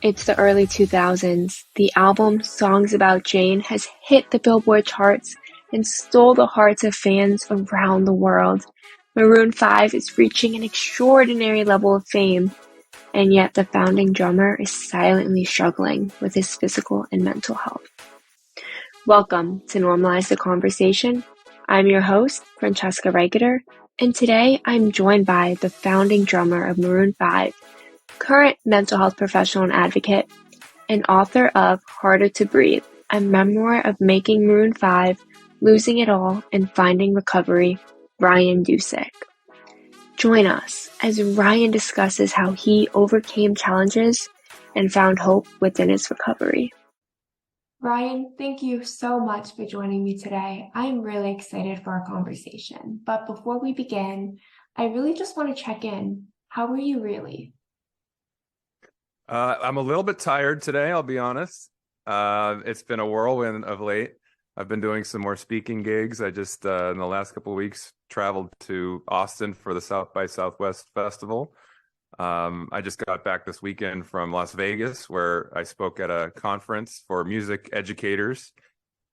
It's the early 2000s. The album Songs About Jane has hit the Billboard charts and stole the hearts of fans around the world. Maroon 5 is reaching an extraordinary level of fame, and yet the founding drummer is silently struggling with his physical and mental health. Welcome to Normalize the Conversation. I'm your host, Francesca Reicherter, and today I'm joined by the founding drummer of Maroon 5, current mental health professional and advocate, and author of Harder to Breathe, a memoir of making Maroon 5, losing it all, and finding recovery, Ryan Dusick. Join us as Ryan discusses how he overcame challenges and found hope within his recovery. Ryan, thank you so much for joining me today. I'm really excited for our conversation. But before we begin, I really just want to check in. How are you really? I'm a little bit tired today, I'll be honest. It's been a whirlwind of late. I've been doing some more speaking gigs. I just, in the last couple of weeks, traveled to Austin for the South by Southwest Festival. I just got back this weekend from Las Vegas, where I spoke at a conference for music educators,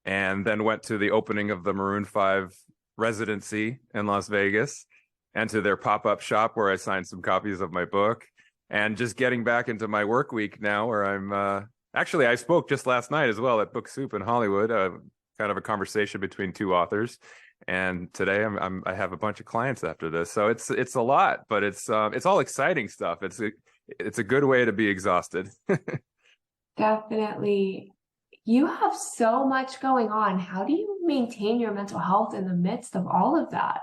and then went to the opening of the Maroon 5 residency in Las Vegas, and to their pop-up shop where I signed some copies of my book. And just getting back into my work week now, where I'm actually, I spoke just last night as well at Book Soup in Hollywood, kind of a conversation between two authors. And today I have a bunch of clients after this, so it's a lot, but it's all exciting stuff. It's a good way to be exhausted. Definitely. You have so much going on. How do you maintain your mental health in the midst of all of that?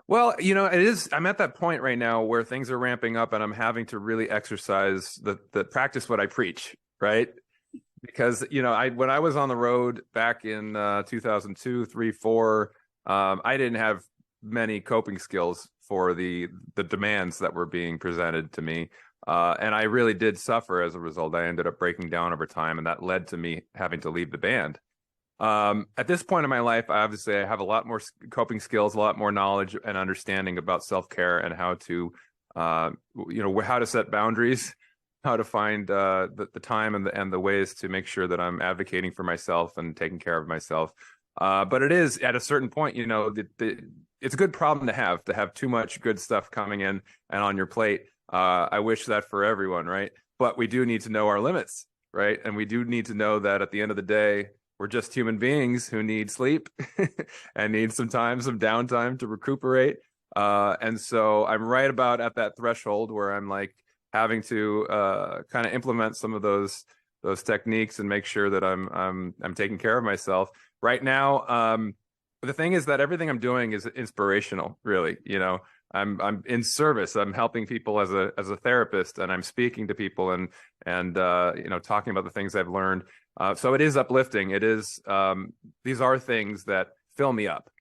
Well, I'm at that point right now where things are ramping up and I'm having to really exercise the practice what I preach, right? Because, when I was on the road back in 2002, 3, 4, I didn't have many coping skills for the demands that were being presented to me. And I really did suffer as a result. I ended up breaking down over time, and that led to me having to leave the band. At this point in my life, I have a lot more coping skills, a lot more knowledge and understanding about self-care and how to, how to set boundaries, how to find the time and the ways to make sure that I'm advocating for myself and taking care of myself. But it is at a certain point, it's a good problem to have too much good stuff coming in and on your plate. I wish that for everyone, right? But we do need to know our limits, right? And we do need to know that at the end of the day, we're just human beings who need sleep and need some downtime to recuperate. And so I'm right about at that threshold where I'm like having to kind of implement some of those techniques and make sure that I'm taking care of myself. Right now, the thing is that everything I'm doing is inspirational, really. I'm in service. I'm helping people as a therapist, and I'm speaking to people and talking about the things I've learned. So it is uplifting. It is these are things that fill me up.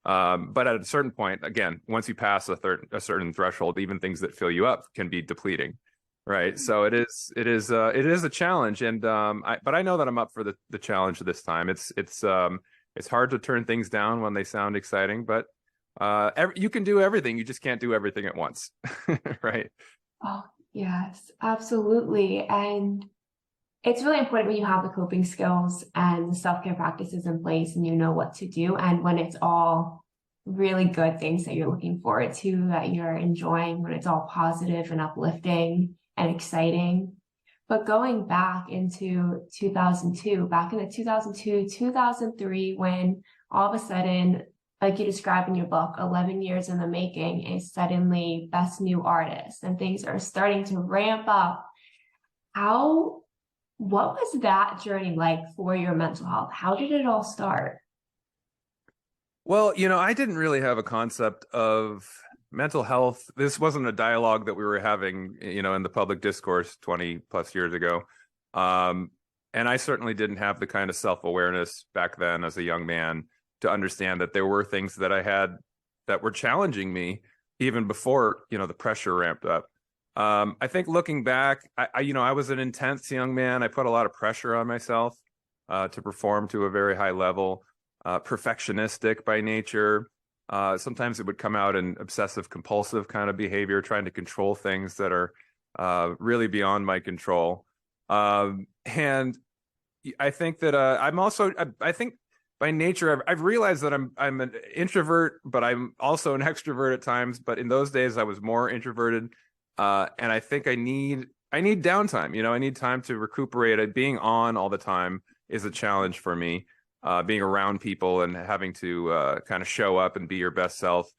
But at a certain point, again, once you pass a certain threshold, even things that fill you up can be depleting, right? So it is a challenge, and but I know that I'm up for the challenge this time. It's hard to turn things down when they sound exciting, but you can do everything. You just can't do everything at once, right? Oh, yes, absolutely. And it's really important when you have the coping skills and the self-care practices in place and you know what to do. And when it's all really good things that you're looking forward to, that you're enjoying, when it's all positive and uplifting and exciting. But going back into 2002, back in the 2002, 2003, when all of a sudden, like you describe in your book, 11 years in the making is suddenly best new artist and things are starting to ramp up. What was that journey like for your mental health? How did it all start? Well, I didn't really have a concept of mental health. This wasn't a dialogue that we were having, in the public discourse 20 plus years ago. And I certainly didn't have the kind of self-awareness back then as a young man to understand that there were things that I had that were challenging me even before, the pressure ramped up. I think looking back, I was an intense young man. I put a lot of pressure on myself to perform to a very high level, perfectionistic by nature. Sometimes it would come out in obsessive compulsive kind of behavior, trying to control things that are really beyond my control. And I think that I'm also, I think by nature, I've realized that I'm an introvert, but I'm also an extrovert at times. But in those days, I was more introverted, and I think I need downtime. I need time to recuperate. Being on all the time is a challenge for me. Being around people and having to kind of show up and be your best self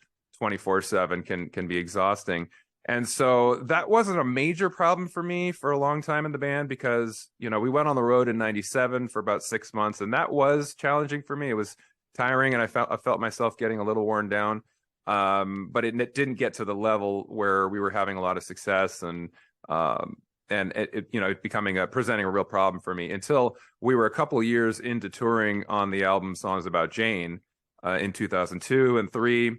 24/7 can be exhausting. And so that wasn't a major problem for me for a long time in the band because, we went on the road in 97 for about 6 months, and that was challenging for me. It was tiring, and I felt myself getting a little worn down. But it didn't get to the level where we were having a lot of success and it becoming presenting a real problem for me until we were a couple of years into touring on the album Songs About Jane in 2002 and 3.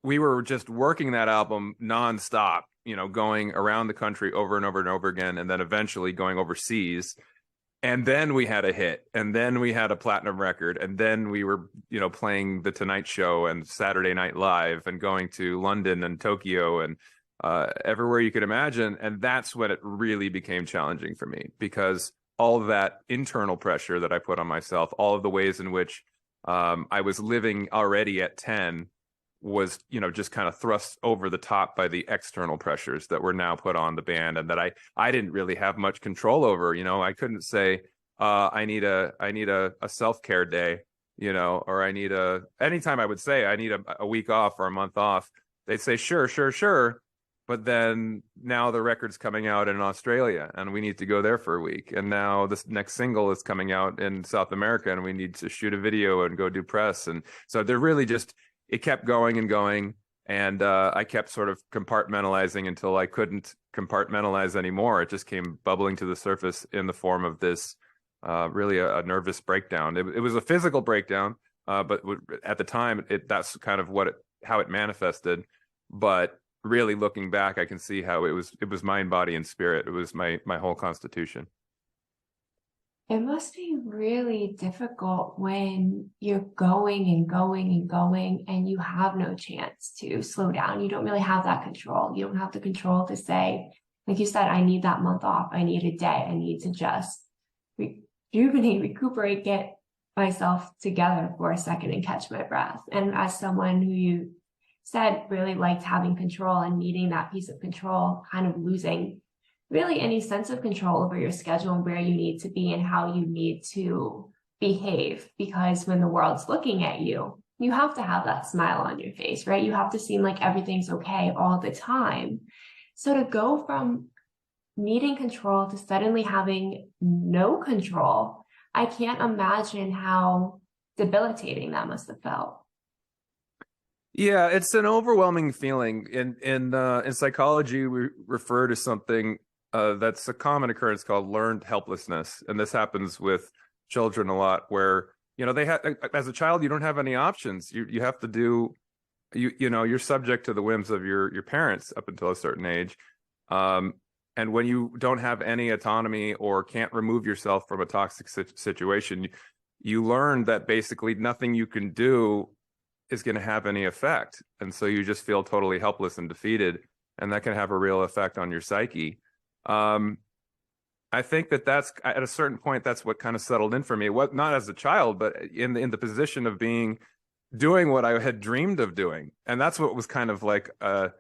We were just working that album nonstop, going around the country over and over and over again, and then eventually going overseas. And then we had a hit, and then we had a platinum record, and then we were, playing The Tonight Show and Saturday Night Live and going to London and Tokyo and everywhere you could imagine. And that's when it really became challenging for me because all of that internal pressure that I put on myself, all of the ways in which I was living already at 10 was just kind of thrust over the top by the external pressures that were now put on the band and that I didn't really have much control over. I couldn't say I need a self-care day, or anytime I would say I need a week off or a month off, they'd say sure, but then now the record's coming out in Australia and we need to go there for a week, and now this next single is coming out in South America and we need to shoot a video and go do press. And so they're really just, it kept going and going, and I kept sort of compartmentalizing until I couldn't compartmentalize anymore. It just came bubbling to the surface in the form of this really a nervous breakdown. It was a physical breakdown, but at the time, that's kind of how it manifested. But really looking back, I can see how it was mind, body, and spirit. It was my whole constitution. It must be really difficult when you're going and going and going and you have no chance to slow down. You don't really have that control. You don't have the control to say, like you said, I need that month off. I need a day. I need to just rejuvenate, recuperate, get myself together for a second and catch my breath. And as someone who you said really liked having control and needing that piece of control, kind of losing really any sense of control over your schedule and where you need to be and how you need to behave. Because when the world's looking at you, you have to have that smile on your face, right? You have to seem like everything's okay all the time. So to go from needing control to suddenly having no control, I can't imagine how debilitating that must have felt. Yeah, it's an overwhelming feeling. In psychology, we refer to something that's a common occurrence called learned helplessness, and this happens with children a lot, where they have, as a child, you don't have any options. You have to do, you're subject to the whims of your parents up until a certain age, and when you don't have any autonomy or can't remove yourself from a toxic situation, you learn that basically nothing you can do is going to have any effect. And so you just feel totally helpless and defeated. And that can have a real effect on your psyche. I think that's at a certain point, that's what kind of settled in for me. What, not as a child, but in the position of doing what I had dreamed of doing. And that's what was kind of like a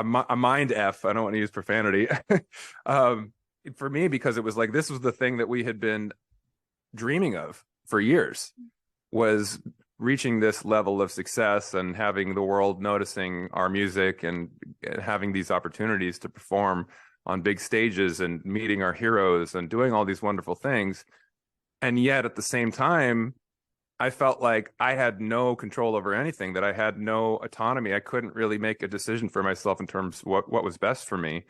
mind F. I don't want to use profanity for me, because it was like, this was the thing that we had been dreaming of for years, was reaching this level of success and having the world noticing our music and having these opportunities to perform on big stages and meeting our heroes and doing all these wonderful things. And yet at the same time, I felt like I had no control over anything, that I had no autonomy. I couldn't really make a decision for myself in terms of what was best for me.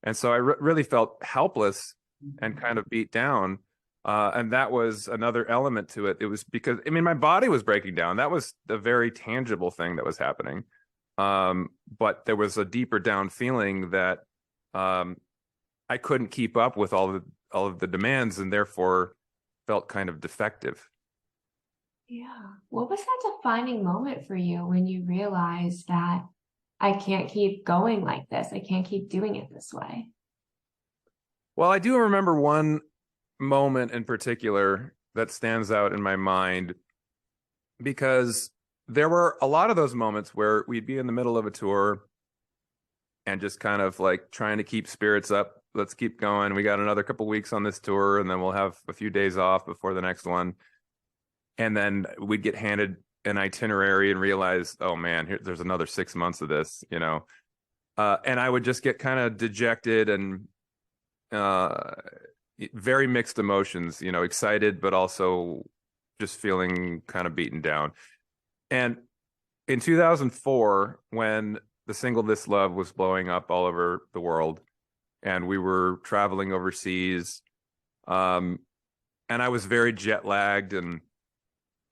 And so I really felt helpless and kind of beat down. And that was another element to it. It was because, my body was breaking down. That was the very tangible thing that was happening. But there was a deeper down feeling that I couldn't keep up with all of the demands, and therefore felt kind of defective. Yeah. What was that defining moment for you when you realized that I can't keep going like this? I can't keep doing it this way? Well, I do remember one moment in particular that stands out in my mind because there were a lot of those moments where we'd be in the middle of a tour and just kind of like trying to keep spirits up. Let's keep going. We got another couple weeks on this tour, and then we'll have a few days off before the next one. And then we'd get handed an itinerary and realize, oh man, there's another 6 months of this, and I would just get kind of dejected and very mixed emotions, excited, but also just feeling kind of beaten down. And in 2004, when the single This Love was blowing up all over the world and we were traveling overseas, and I was very jet lagged and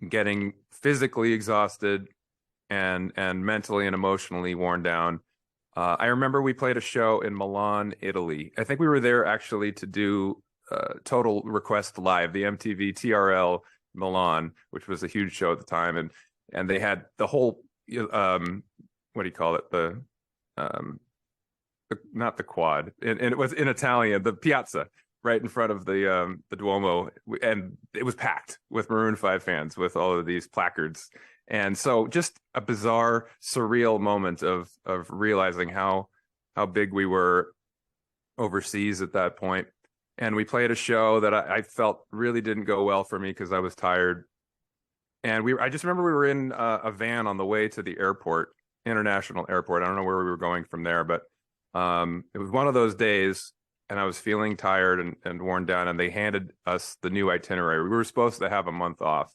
getting physically exhausted and mentally and emotionally worn down. I remember we played a show in Milan, Italy. I think we were there actually to do Total Request Live, the MTV TRL Milan, which was a huge show at the time, and they had the whole what do you call it, not the quad, and it was in Italian, the piazza right in front of the Duomo, and it was packed with Maroon 5 fans with all of these placards. And so just a bizarre, surreal moment of realizing how big we were overseas at that point. And we played a show that I felt really didn't go well for me because I was tired. And I just remember we were in a van on the way to the airport, international airport. I don't know where we were going from there, but it was one of those days, and I was feeling tired and worn down, and they handed us the new itinerary. We were supposed to have a month off,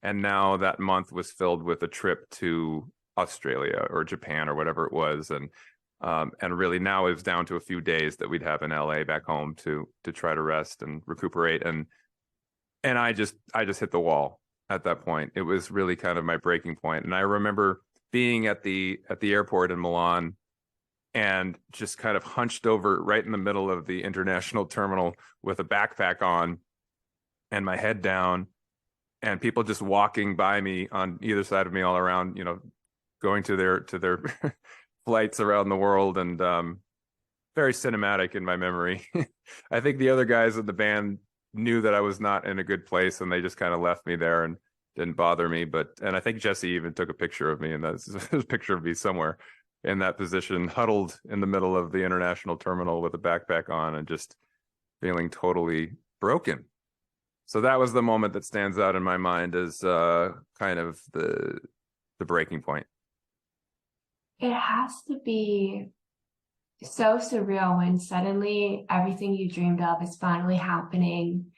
and now that month was filled with a trip to Australia or Japan or whatever it was, and really now it was down to a few days that we'd have in LA back home to try to rest and recuperate, and I just hit the wall at that point. It was really kind of my breaking point. And I remember being at the airport in Milan and just kind of hunched over right in the middle of the international terminal with a backpack on and my head down, and people just walking by me on either side of me all around, going to their flights around the world, and very cinematic in my memory. I think the other guys in the band knew that I was not in a good place, and they just kind of left me there and didn't bother me. And I think Jesse even took a picture of me, and there's a picture of me somewhere in that position, huddled in the middle of the international terminal with a backpack on and just feeling totally broken. So that was the moment that stands out in my mind as kind of the breaking point. It has to be so surreal when suddenly everything you dreamed of is finally happening,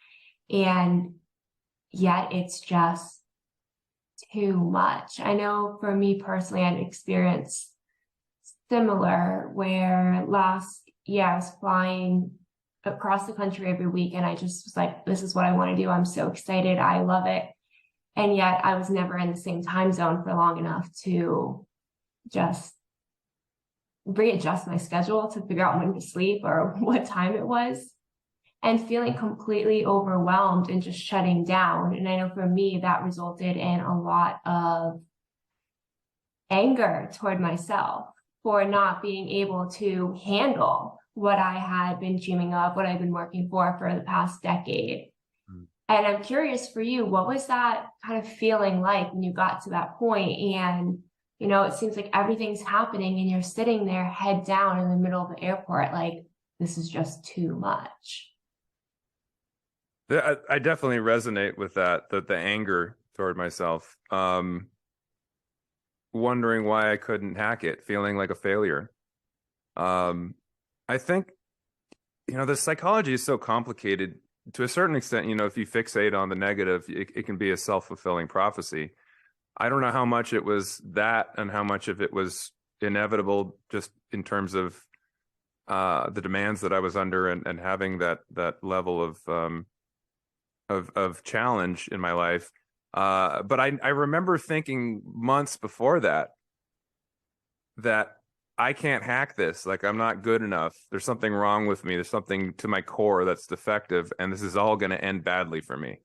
and yet it's just too much. I know for me personally, I'd experienced similar, where last year I was flying across the country every week, and I just was like, this is what I want to do. I'm so excited. I love it. And yet I was never in the same time zone for long enough to just readjust my schedule to figure out when to sleep or what time it was, and feeling completely overwhelmed and just shutting down. And I know for me, that resulted in a lot of anger toward myself for not being able to handle what I had been dreaming of, what I've been working for the past decade. And I'm curious for you, what was that kind of feeling like when you got to that point? And, it seems like everything's happening and you're sitting there head down in the middle of the airport, like, this is just too much. I definitely resonate with that, the anger toward myself. Wondering why I couldn't hack it, feeling like a failure. I think, the psychology is so complicated to a certain extent. If you fixate on the negative, it can be a self-fulfilling prophecy. I don't know how much it was that and how much of it was inevitable just in terms of the demands that I was under and having that level of challenge in my life. But I remember thinking months before that I can't hack this. Like, I'm not good enough. There's something wrong with me. There's something to my core that's defective, and this is all going to end badly for me.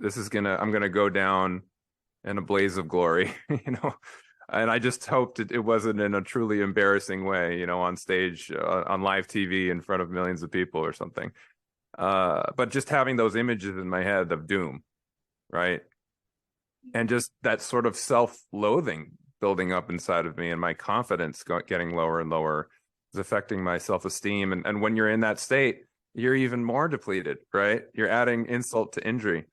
I'm going to go down in a blaze of glory. And I just hoped it wasn't in a truly embarrassing way, on stage, on live TV in front of millions of people or something. But just having those images in my head of doom, right? And just that sort of self-loathing building up inside of me, and my confidence getting lower and lower is affecting my self-esteem. And when you're in that state, you're even more depleted, right? You're adding insult to injury,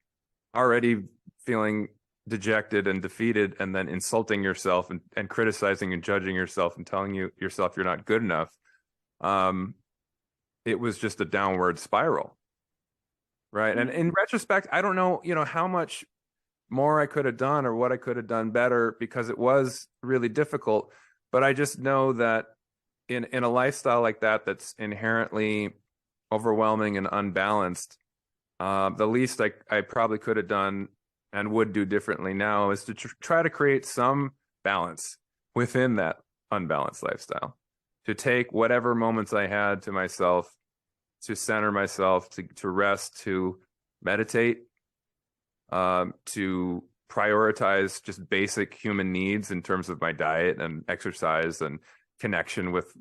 already feeling dejected and defeated, and then insulting yourself and criticizing and judging yourself and telling yourself you're not good enough. It was just a downward spiral, right? And in retrospect, I don't know, how much more I could have done or what I could have done better, because it was really difficult. But I just know that in a lifestyle like that's inherently overwhelming and unbalanced, the least I probably could have done and would do differently now is to try to create some balance within that unbalanced lifestyle, to take whatever moments I had to myself, to center myself, to rest, to meditate, to prioritize just basic human needs in terms of my diet and exercise and connection with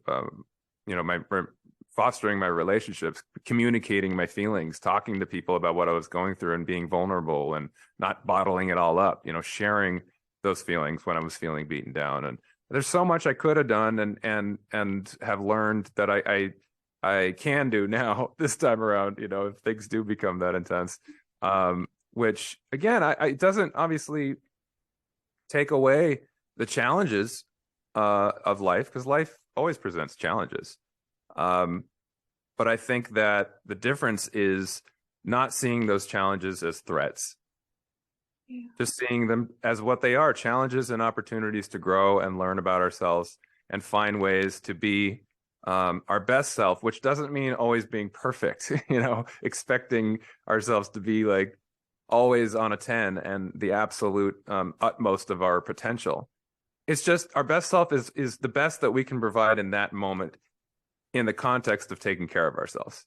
my fostering my relationships, communicating my feelings, talking to people about what I was going through and being vulnerable and not bottling it all up, sharing those feelings when I was feeling beaten down. And there's so much I could have done and have learned that I can do now this time around, if things do become that intense. Which again, it doesn't obviously take away the challenges of life, because life always presents challenges. But I think that the difference is not seeing those challenges as threats, just seeing them as what they are, challenges and opportunities to grow and learn about ourselves and find ways to be our best self, which doesn't mean always being perfect, expecting ourselves to be like always on a 10 and the absolute utmost of our potential. It's just our best self is the best that we can provide in that moment in the context of taking care of ourselves.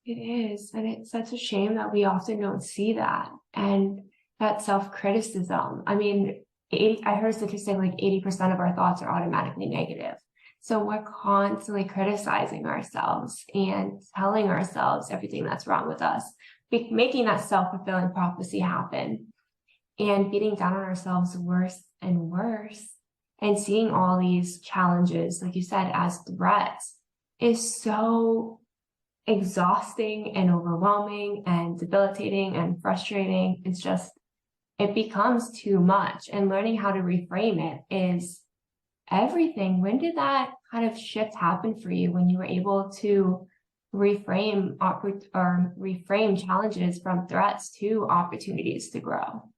It is. And it's such a shame that we often don't see that. And that self-criticism. I mean, I heard a statistic like 80% of our thoughts are automatically negative. So we're constantly criticizing ourselves and telling ourselves everything that's wrong with us, making that self-fulfilling prophecy happen, and beating down on ourselves worse and worse, and seeing all these challenges, like you said, as threats is so exhausting and overwhelming and debilitating and frustrating. It becomes too much, and learning how to reframe it is everything. When did that kind of shift happen for you, when you were able to reframe challenges from threats to opportunities to grow?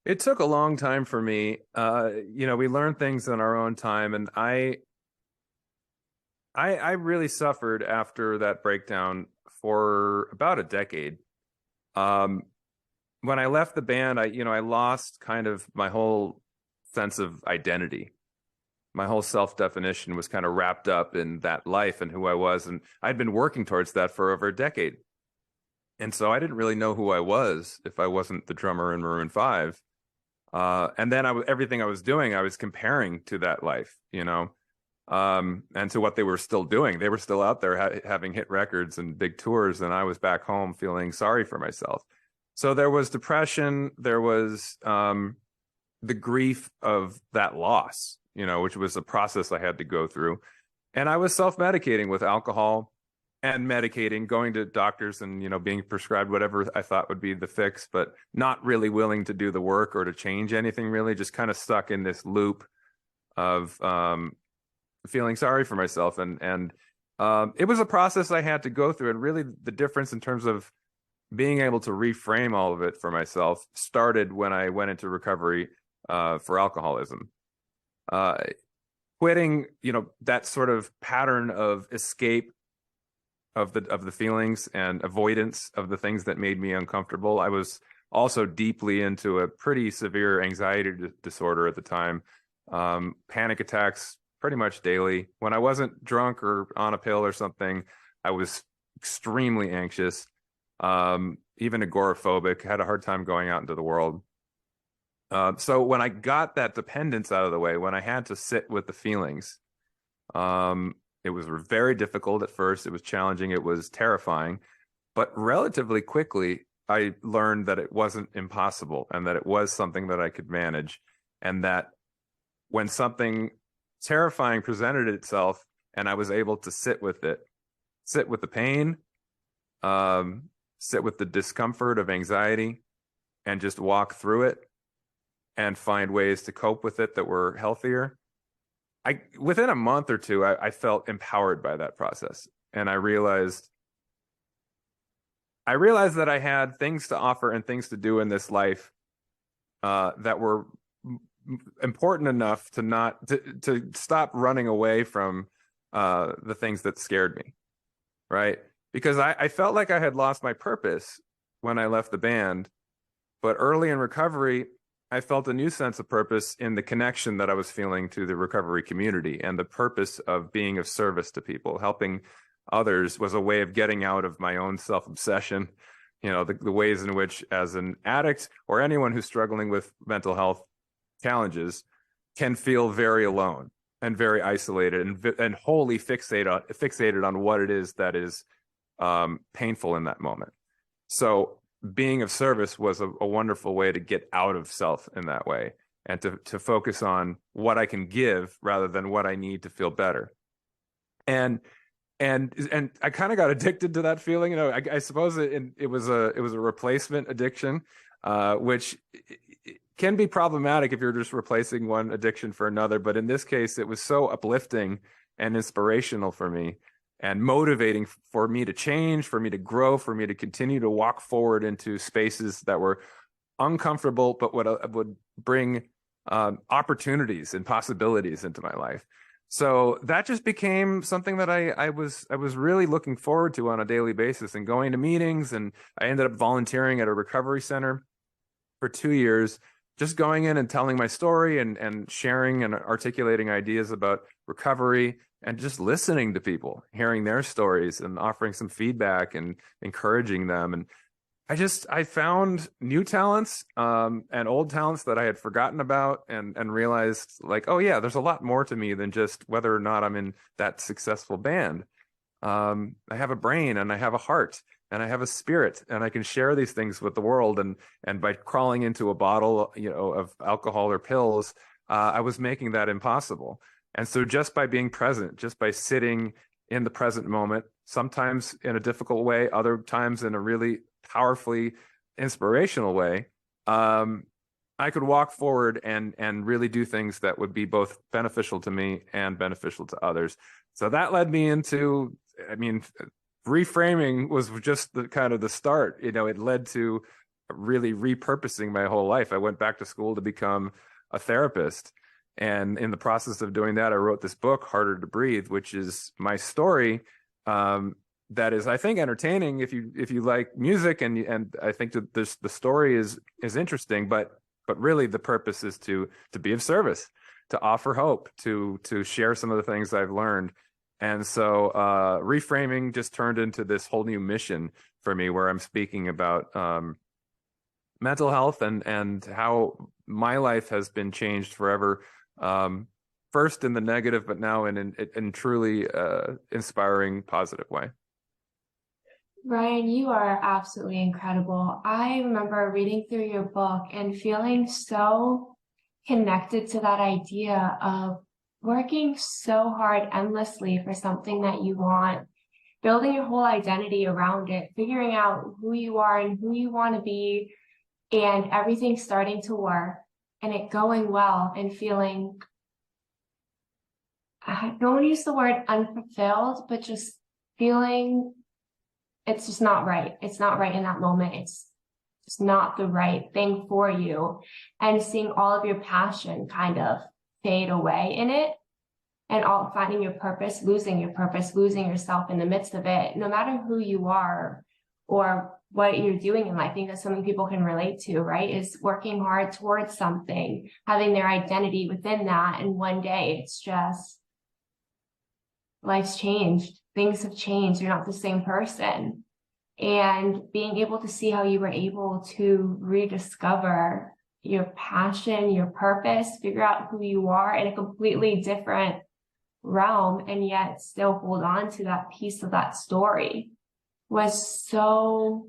It took a long time for me. We learn things in our own time, and I really suffered after that breakdown for about a decade. When I left the band, I lost kind of my whole sense of identity. My whole self-definition was kind of wrapped up in that life and who I was. And I'd been working towards that for over a decade. And so I didn't really know who I was if I wasn't the drummer in Maroon 5. And then everything I was doing, I was comparing to that life, and to what they were still doing. They were still out there having hit records and big tours. And I was back home feeling sorry for myself. So there was depression. There was the grief of that loss, which was a process I had to go through. And I was self-medicating with alcohol and medicating, going to doctors and, being prescribed whatever I thought would be the fix, but not really willing to do the work or to change anything, really, just kind of stuck in this loop of feeling sorry for myself. And it was a process I had to go through. And really the difference in terms of being able to reframe all of it for myself started when I went into recovery for alcoholism. Quitting, that sort of pattern of escape of the feelings and avoidance of the things that made me uncomfortable. I was also deeply into a pretty severe anxiety disorder at the time. Panic attacks pretty much daily. When I wasn't drunk or on a pill or something, I was extremely anxious, even agoraphobic, had a hard time going out into the world. So when I got that dependence out of the way, when I had to sit with the feelings, it was very difficult at first. It was challenging. It was terrifying. But relatively quickly, I learned that it wasn't impossible and that it was something that I could manage. And that when something terrifying presented itself and I was able to sit with it, sit with the pain, sit with the discomfort of anxiety, and just walk through it and find ways to cope with it that were healthier. Within a month or two, I felt empowered by that process. And I realized that I had things to offer and things to do in this life that were important enough to stop running away from the things that scared me, right? Because I felt like I had lost my purpose when I left the band, but early in recovery, I felt a new sense of purpose in the connection that I was feeling to the recovery community, and the purpose of being of service to people. Helping others was a way of getting out of my own self-obsession, the ways in which, as an addict or anyone who's struggling with mental health challenges, can feel very alone and very isolated and wholly fixated on what it is that is painful in that moment. So being of service was a wonderful way to get out of self in that way, and to focus on what I can give rather than what I need to feel better. And I kind of got addicted to that feeling. I suppose it was a replacement addiction, which can be problematic if you're just replacing one addiction for another. But in this case, it was so uplifting and inspirational for me, and motivating for me to change, for me to grow, for me to continue to walk forward into spaces that were uncomfortable, but would bring opportunities and possibilities into my life. So that just became something that I was really looking forward to on a daily basis, and going to meetings. And I ended up volunteering at a recovery center for 2 years, just going in and telling my story and sharing and articulating ideas about recovery, and just listening to people, hearing their stories and offering some feedback and encouraging them. And I found new talents and old talents that I had forgotten about, and realized, like, oh yeah, there's a lot more to me than just whether or not I'm in that successful band. I have a brain, and I have a heart, and I have a spirit, and I can share these things with the world. And by crawling into a bottle, of alcohol or pills, I was making that impossible. And so just by being present, just by sitting in the present moment, sometimes in a difficult way, other times in a really powerfully inspirational way, I could walk forward and really do things that would be both beneficial to me and beneficial to others. So that led me into, reframing was just the start. It led to really repurposing my whole life. I went back to school to become a therapist. And in the process of doing that, I wrote this book, Harder to Breathe, which is my story. That is, I think, entertaining if you like music, and I think that the story is interesting, but really the purpose is to be of service, to offer hope, to share some of the things I've learned. And so reframing just turned into this whole new mission for me, where I'm speaking about mental health and how my life has been changed forever. First in the negative, but now in truly inspiring, positive way. Ryan, you are absolutely incredible. I remember reading through your book and feeling so connected to that idea of working so hard endlessly for something that you want, building your whole identity around it, figuring out who you are and who you want to be, and everything starting to work and it going well, and feeling, I don't want to use the word unfulfilled, but just feeling it's just not right. It's not right in that moment. It's just not the right thing for you. And seeing all of your passion kind of fade away in it, and all finding your purpose, losing yourself in the midst of it, no matter who you are or what you're doing in life. I think that's something people can relate to, right? Is working hard towards something, having their identity within that. And one day it's just, life's changed. Things have changed. You're not the same person. And being able to see how you were able to rediscover your passion, your purpose, figure out who you are in a completely different realm, and yet still hold on to that piece of that story was so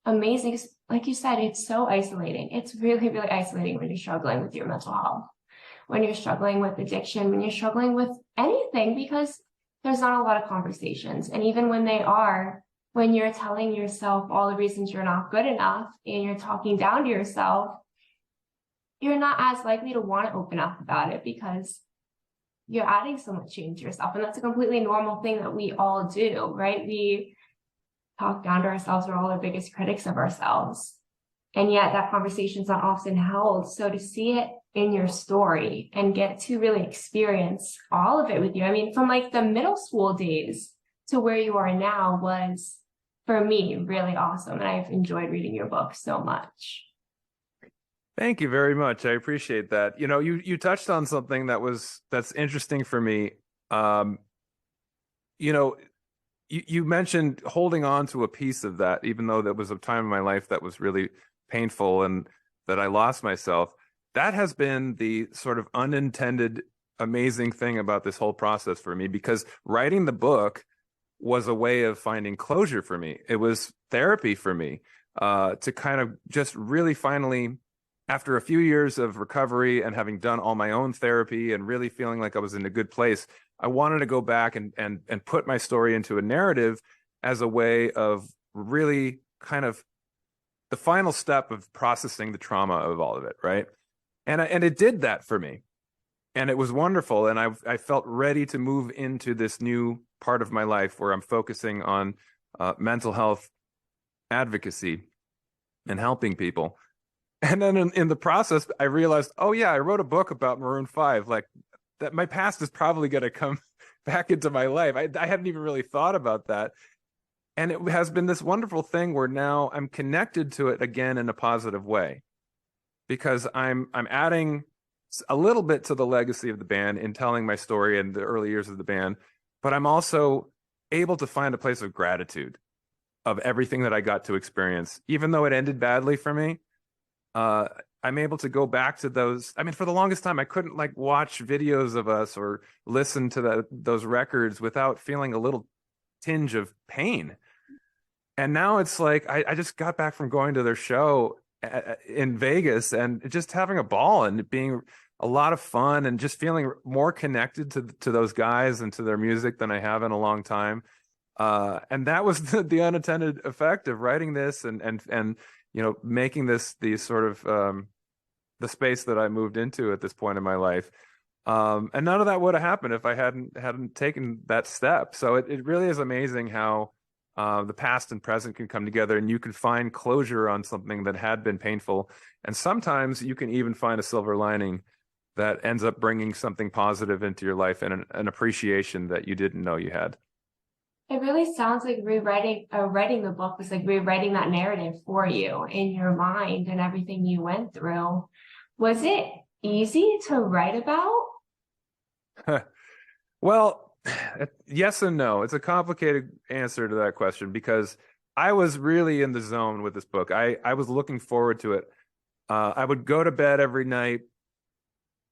amazing. Like you said, it's so isolating. It's really, really isolating when you're struggling with your mental health, when you're struggling with addiction, when you're struggling with anything, because there's not a lot of conversations. And even when they are, when you're telling yourself all the reasons you're not good enough and you're talking down to yourself, you're not as likely to want to open up about it because you're adding so much shame to yourself. And that's a completely normal thing that we all do, right? We talk down to ourselves. We're all our biggest critics of ourselves. And yet that conversation is not often held. So to see it in your story and get to really experience all of it with you, I mean, from like the middle school days to where you are now was, for me, really awesome. And I've enjoyed reading your book so much. Thank you very much. I appreciate that. You know, you touched on something that's interesting for me. You know, you mentioned holding on to a piece of that, even though that was a time in my life that was really painful and that I lost myself. That has been the sort of unintended amazing thing about this whole process for me, because writing the book was a way of finding closure for me. It was therapy for me, to kind of just really finally, after a few years of recovery and having done all my own therapy and really feeling like I was in a good place, I wanted to go back and put my story into a narrative as a way of really kind of the final step of processing the trauma of all of it, right? And it did that for me. And it was wonderful. And I felt ready to move into this new part of my life where I'm focusing on mental health advocacy and helping people. And then in the process, I realized, oh yeah, I wrote a book about Maroon 5. Like that, my past is probably going to come back into my life. I hadn't even really thought about that. And it has been this wonderful thing where now I'm connected to it again in a positive way, because I'm adding a little bit to the legacy of the band in telling my story and the early years of the band, but I'm also able to find a place of gratitude of everything that I got to experience, even though it ended badly for me. I'm able to go back to those. I mean, for the longest time, I couldn't like watch videos of us or listen to those records without feeling a little tinge of pain. And now it's like I just got back from going to their show in Vegas and just having a ball and it being a lot of fun and just feeling more connected to those guys and to their music than I have in a long time. And that was the unintended effect of writing this and you know, making this the sort of the space that I moved into at this point in my life. And none of that would have happened if I hadn't taken that step. So it really is amazing how the past and present can come together, and you can find closure on something that had been painful. And sometimes you can even find a silver lining that ends up bringing something positive into your life and an appreciation that you didn't know you had. It really sounds like writing the book was like rewriting that narrative for you in your mind and everything you went through. Was it easy to write about? Well, yes and no. It's a complicated answer to that question because I was really in the zone with this book. I was looking forward to it. I would go to bed every night,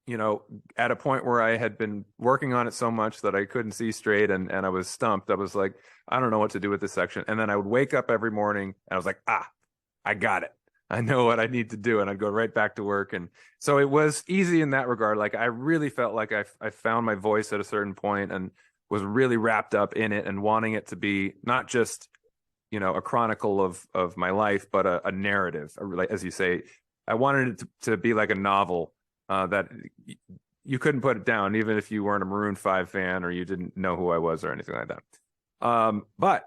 you know, at a point where I had been working on it so much that I couldn't see straight and I was stumped. I was like, I don't know what to do with this section. And then I would wake up every morning and I was like, I got it. I know what I need to do. And I'd go right back to work. And so it was easy in that regard. Like I really felt like I found my voice at a certain point and was really wrapped up in it and wanting it to be not just, you know, a chronicle of my life, but a narrative, as you say. I wanted it to be like a novel that you couldn't put it down, even if you weren't a Maroon 5 fan or you didn't know who I was or anything like that. But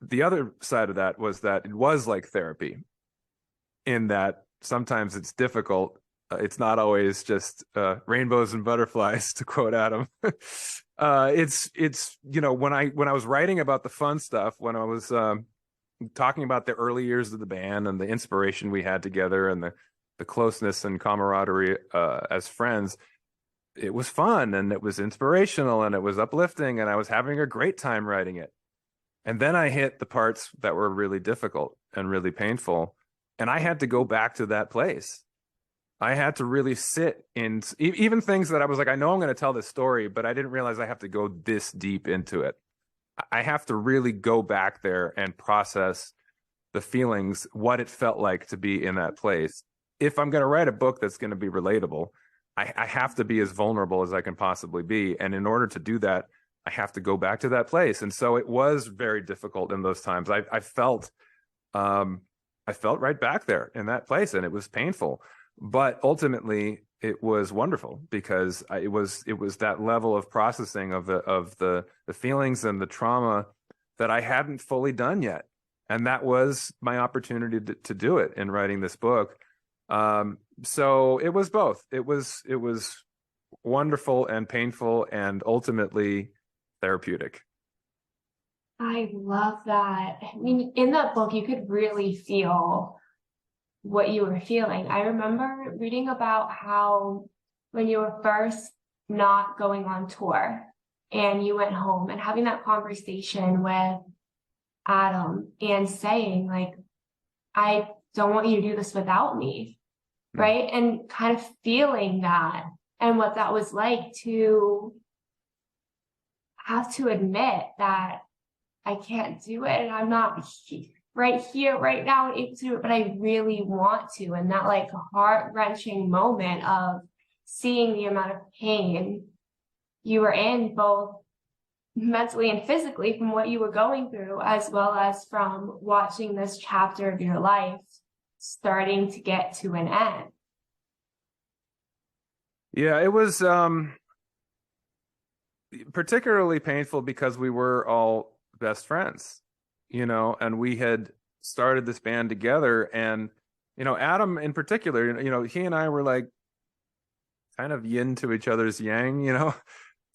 the other side of that was that it was like therapy, in that sometimes it's difficult. It's not always just rainbows and butterflies, to quote Adam. It's you know, when I was writing about the fun stuff, when I was talking about the early years of the band and the inspiration we had together and the closeness and camaraderie as friends, it was fun and it was inspirational and it was uplifting and I was having a great time writing it. And then I hit the parts that were really difficult and really painful, and I had to go back to that place. I had to really sit in even things that I was like, I know I'm going to tell this story, but I didn't realize I have to go this deep into it. I have to really go back there and process the feelings, what it felt like to be in that place. If I'm going to write a book that's going to be relatable, I have to be as vulnerable as I can possibly be. And in order to do that, I have to go back to that place. And so it was very difficult in those times. Um, I felt right back there in that place, and it was painful. But ultimately, it was wonderful because it was that level of processing of the feelings and the trauma that I hadn't fully done yet, and that was my opportunity to do it in writing this book. So it was both. It was wonderful and painful, and ultimately therapeutic. I love that. I mean, in that book, you could really feel what you were feeling. I remember reading about how when you were first not going on tour and you went home and having that conversation with Adam and saying, like, I don't want you to do this without me, Mm. right? And kind of feeling that and what that was like to have to admit that I can't do it and I'm not right here, right now, and able to do it, but I really want to. And that like heart-wrenching moment of seeing the amount of pain you were in, both mentally and physically from what you were going through, as well as from watching this chapter of your life starting to get to an end. Yeah, it was particularly painful because we were all best friends, and we had started this band together. And, Adam in particular, he and I were like kind of yin to each other's yang,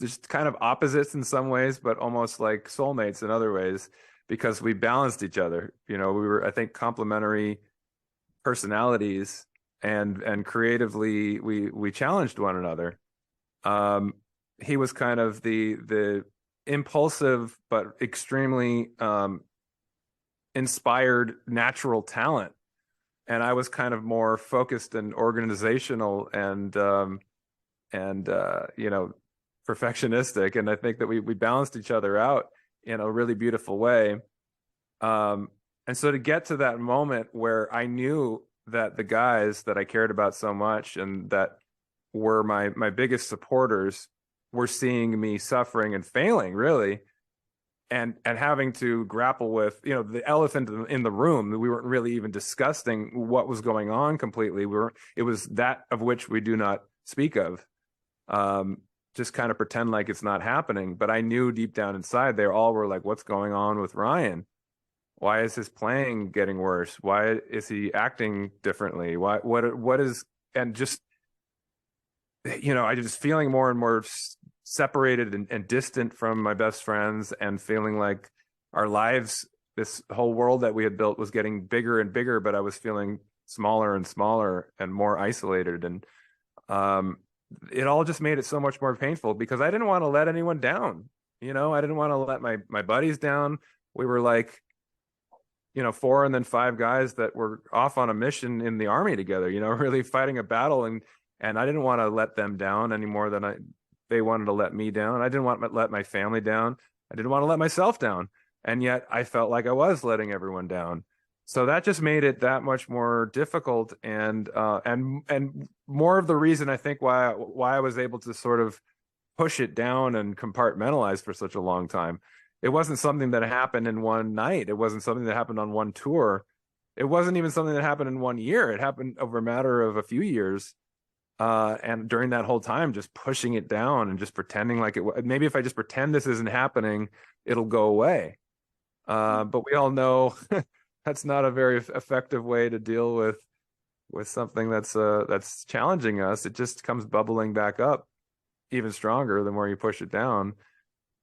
just kind of opposites in some ways, but almost like soulmates in other ways because we balanced each other. We were, I think, complementary personalities, and creatively we challenged one another. Um, he was kind of the impulsive but extremely inspired natural talent, and I was kind of more focused and organizational and perfectionistic. And I think that we balanced each other out in a really beautiful way. And so to get to that moment where I knew that the guys that I cared about so much and that were my biggest supporters were seeing me suffering and failing, really, and having to grapple with, the elephant in the room. We weren't really even discussing what was going on completely. It was that of which we do not speak of. Just kind of pretend like it's not happening. But I knew deep down inside, they all were like, what's going on with Ryan? Why is his playing getting worse? Why is he acting differently? What is, and just, I just feeling more and more separated and distant from my best friends, and feeling like our lives, this whole world that we had built, was getting bigger and bigger, but I was feeling smaller and smaller and more isolated. And it all just made it so much more painful because I didn't want to let anyone down. I didn't want to let my buddies down. We were like, four and then five guys that were off on a mission in the army together, really fighting a battle. And I didn't want to let them down any more than they wanted to let me down. I didn't want to let my family down. I didn't want to let myself down. And yet I felt like I was letting everyone down. So that just made it that much more difficult, and more of the reason I think why I was able to sort of push it down and compartmentalize for such a long time. It wasn't something that happened in one night. It wasn't something that happened on one tour. It wasn't even something that happened in one year. It happened over a matter of a few years. And during that whole time, just pushing it down and just pretending like maybe if I just pretend this isn't happening, it'll go away. But we all know that's not a very effective way to deal with something that's challenging us. It just comes bubbling back up even stronger the more you push it down.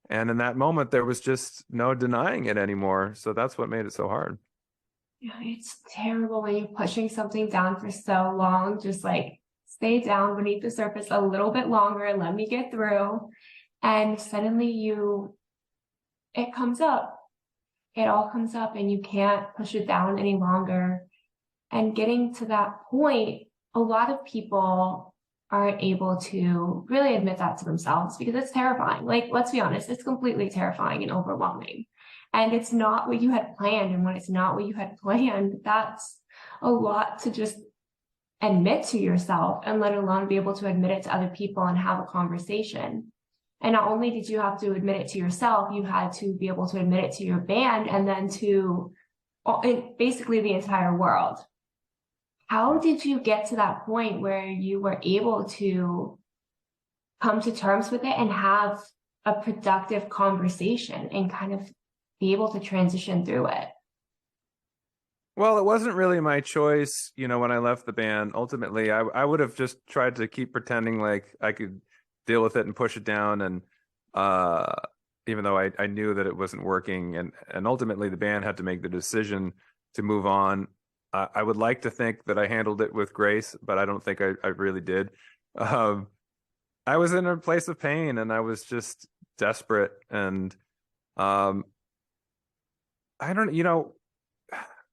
And in that moment, there was just no denying it anymore. So that's what made it so hard. Yeah, it's terrible when you're pushing something down for so long, just like stay down beneath the surface a little bit longer, let me get through. And suddenly it comes up. It all comes up and you can't push it down any longer. And getting to that point a lot of people aren't able to really admit that to themselves because it's terrifying. Like, let's be honest, it's completely terrifying and overwhelming. And it's not what you had planned. And when it's not what you had planned, that's a lot to just admit to yourself, and let alone be able to admit it to other people and have a conversation. And not only did you have to admit it to yourself, you had to be able to admit it to your band and then to basically the entire world. How did you get to that point where you were able to come to terms with it and have a productive conversation and kind of be able to transition through it? Well, it wasn't really my choice, when I left the band. Ultimately, I would have just tried to keep pretending like I could deal with it and push it down, and even though I knew that it wasn't working, and ultimately the band had to make the decision to move on. I would like to think that I handled it with grace, but I don't think I really did. I was in a place of pain, and I was just desperate, and I don't,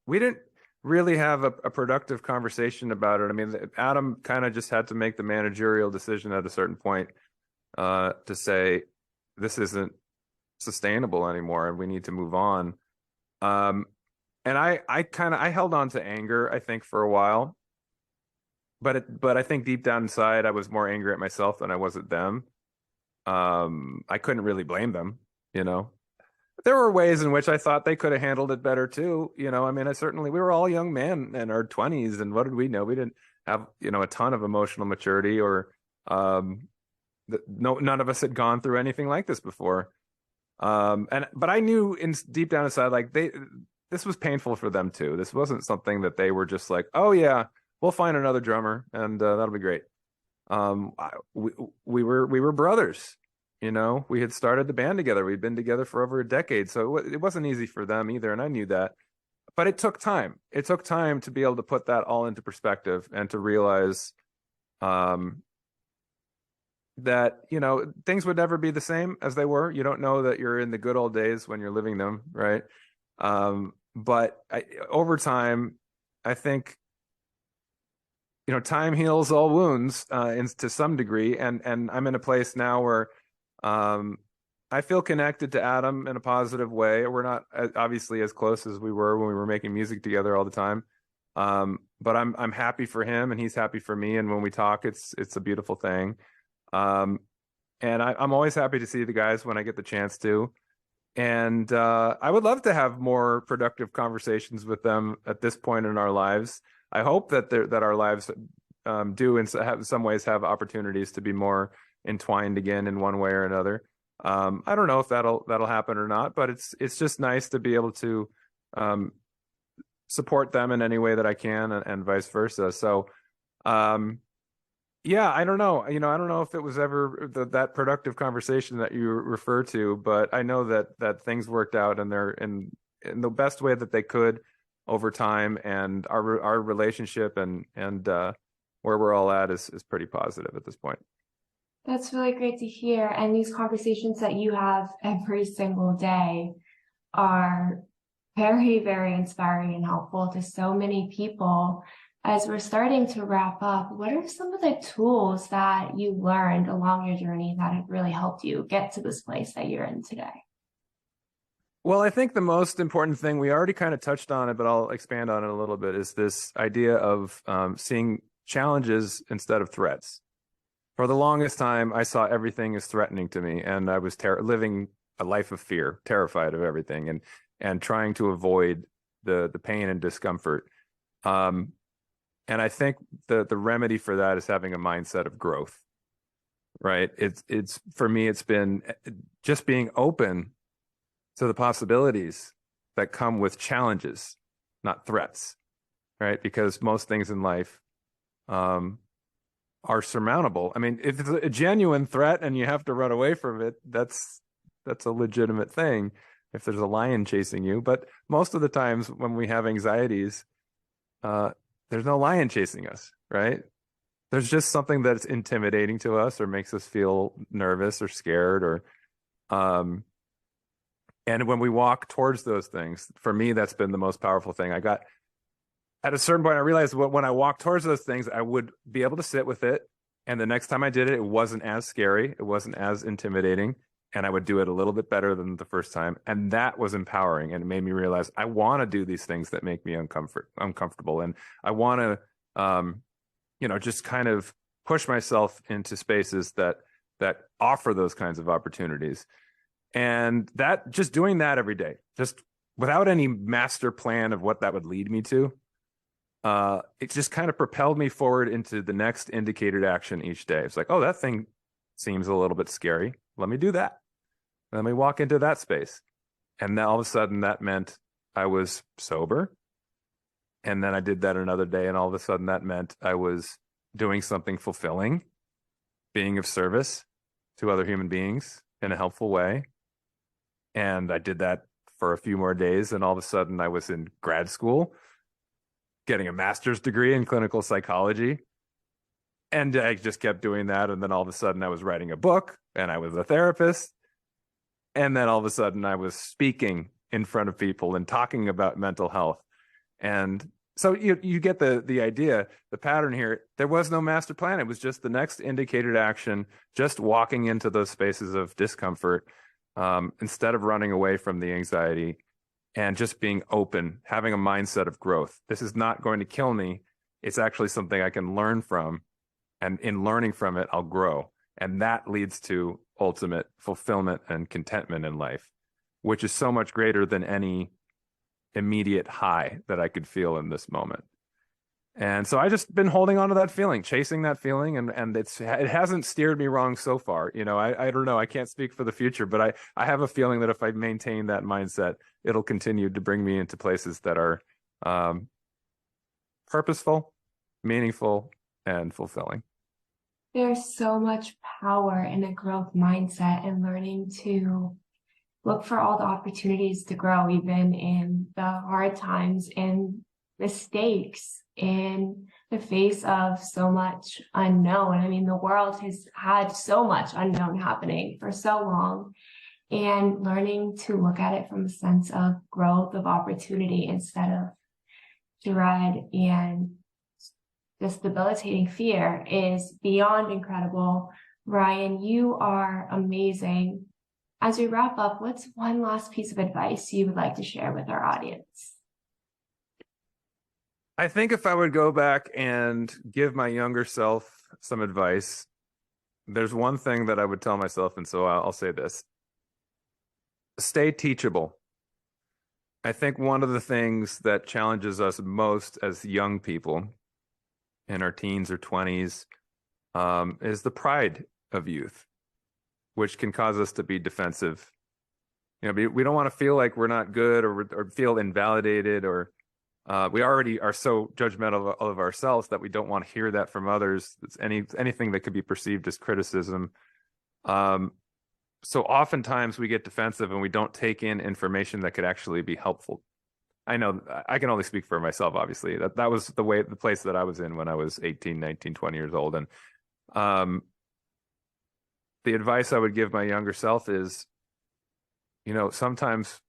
we didn't really have a productive conversation about it. I mean, Adam kind of just had to make the managerial decision at a certain point to say, this isn't sustainable anymore and we need to move on. And I held on to anger, I think, for a while. But I think deep down inside, I was more angry at myself than I was at them. I couldn't really blame them, There were ways in which I thought they could have handled it better too. I mean, we were all young men in our 20s, and what did we know? We didn't have, a ton of emotional maturity, or none of us had gone through anything like this before. But I knew deep down inside, like this was painful for them too. This wasn't something that they were just like, oh yeah, we'll find another drummer and that'll be great. We were brothers. We had started the band together. We'd been together for over a decade. So it wasn't easy for them either. And I knew that. But it took time. It took time to be able to put that all into perspective and to realize that, things would never be the same as they were. You don't know that you're in the good old days when you're living them, right? But over time, I think, time heals all wounds to some degree. And I'm in a place now where I feel connected to Adam in a positive way. We're not obviously as close as we were when we were making music together all the time. But I'm happy for him and he's happy for me. And when we talk, it's a beautiful thing. And I'm always happy to see the guys when I get the chance to. And I would love to have more productive conversations with them at this point in our lives. I hope that our lives do in some ways have opportunities to be more entwined again in one way or another. I don't know if that'll happen or not, but it's just nice to be able to support them in any way that I can, and vice versa. So yeah, I don't know. I don't know if it was ever that productive conversation that you refer to, but I know that things worked out and they're in the best way that they could over time, and our relationship and where we're all at is pretty positive at this point. That's really great to hear. And these conversations that you have every single day are very, very inspiring and helpful to so many people. As we're starting to wrap up, what are some of the tools that you learned along your journey that have really helped you get to this place that you're in today? Well, I think the most important thing, we already kind of touched on it, but I'll expand on it a little bit, is this idea of seeing challenges instead of threats. For the longest time, I saw everything as threatening to me, and I was living a life of fear, terrified of everything, and trying to avoid the pain and discomfort. And I think the remedy for that is having a mindset of growth, right? It's for me, it's been just being open to the possibilities that come with challenges, not threats, right? Because most things in life are surmountable. I mean, if it's a genuine threat and you have to run away from it, that's a legitimate thing if there's a lion chasing you. But most of the times when we have anxieties, there's no lion chasing us, right? There's just something that's intimidating to us or makes us feel nervous or scared, or and when we walk towards those things, for me, that's been the most powerful thing. at a certain point, I realized when I walked towards those things, I would be able to sit with it. And the next time I did it, it wasn't as scary. It wasn't as intimidating. And I would do it a little bit better than the first time. And that was empowering. And it made me realize I want to do these things that make me uncomfortable. And I want to, just kind of push myself into spaces that offer those kinds of opportunities. And that just doing that every day, just without any master plan of what that would lead me to, it just kind of propelled me forward into the next indicated action each day. It's like, oh, that thing seems a little bit scary. Let me do that. Let me walk into that space. And then all of a sudden that meant I was sober. And then I did that another day. And all of a sudden that meant I was doing something fulfilling, being of service to other human beings in a helpful way. And I did that for a few more days. And all of a sudden I was in grad school, getting a master's degree in clinical psychology. And I just kept doing that. And then all of a sudden I was writing a book and I was a therapist. And then all of a sudden I was speaking in front of people and talking about mental health. And so you get the idea, the pattern here. There was no master plan. It was just the next indicated action, just walking into those spaces of discomfort, instead of running away from the anxiety, and just being open, having a mindset of growth. This is not going to kill me. It's actually something I can learn from. And in learning from it, I'll grow. And that leads to ultimate fulfillment and contentment in life, which is so much greater than any immediate high that I could feel in this moment. And so I just been holding on to that feeling, chasing that feeling, and it hasn't steered me wrong so far. I don't know. I can't speak for the future, but I have a feeling that if I maintain that mindset, it'll continue to bring me into places that are purposeful, meaningful, and fulfilling. There's so much power in a growth mindset and learning to look for all the opportunities to grow, even in the hard times and mistakes in the face of so much unknown. I mean, the world has had so much unknown happening for so long, and learning to look at it from a sense of growth, of opportunity, instead of dread and this debilitating fear is beyond incredible. Ryan, you are amazing. As we wrap up, what's one last piece of advice you would like to share with our audience? I think if I would go back and give my younger self some advice, there's one thing that I would tell myself, and so I'll say this. Stay teachable. I think one of the things that challenges us most as young people in our teens or 20s is the pride of youth, which can cause us to be defensive. We don't want to feel like we're not good or feel invalidated, or we already are so judgmental of ourselves that we don't want to hear that from others. It's anything that could be perceived as criticism. So oftentimes we get defensive and we don't take in information that could actually be helpful. I know I can only speak for myself, obviously. That was the place that I was in when I was 18, 19, 20 years old. And the advice I would give my younger self is, sometimes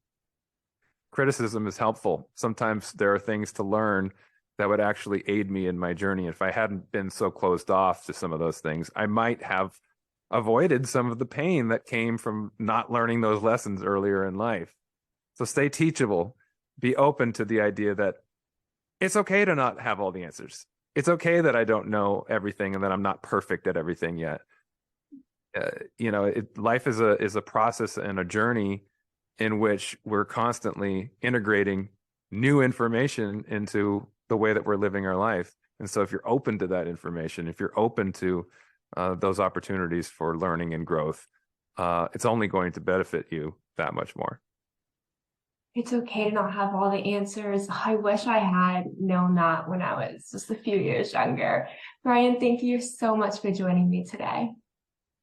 criticism is helpful. Sometimes there are things to learn that would actually aid me in my journey. If I hadn't been so closed off to some of those things, I might have avoided some of the pain that came from not learning those lessons earlier in life. So stay teachable. Be open to the idea that it's okay to not have all the answers. It's okay that I don't know everything and that I'm not perfect at everything yet. Life is a process and a journey in which we're constantly integrating new information into the way that we're living our life. And so if you're open to that information, if you're open to those opportunities for learning and growth, it's only going to benefit you that much more. It's okay to not have all the answers. I wish I had known that when I was just a few years younger. Ryan, thank you so much for joining me today.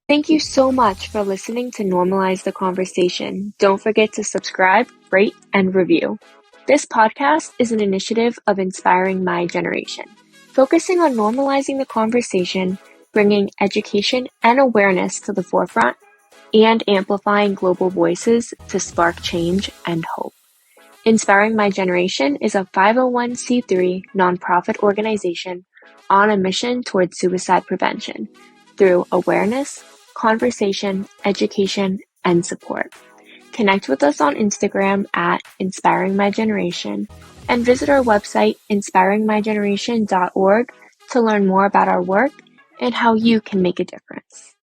Thank you so much for listening to Normalize the Conversation. Don't forget to subscribe, rate, and review. This podcast is an initiative of Inspiring My Generation, focusing on normalizing the conversation, bringing education and awareness to the forefront, and amplifying global voices to spark change and hope. Inspiring My Generation is a 501c3 nonprofit organization on a mission towards suicide prevention through awareness, conversation, education, and support. Connect with us on Instagram at Inspiring My Generation and visit our website inspiringmygeneration.org to learn more about our work and how you can make a difference.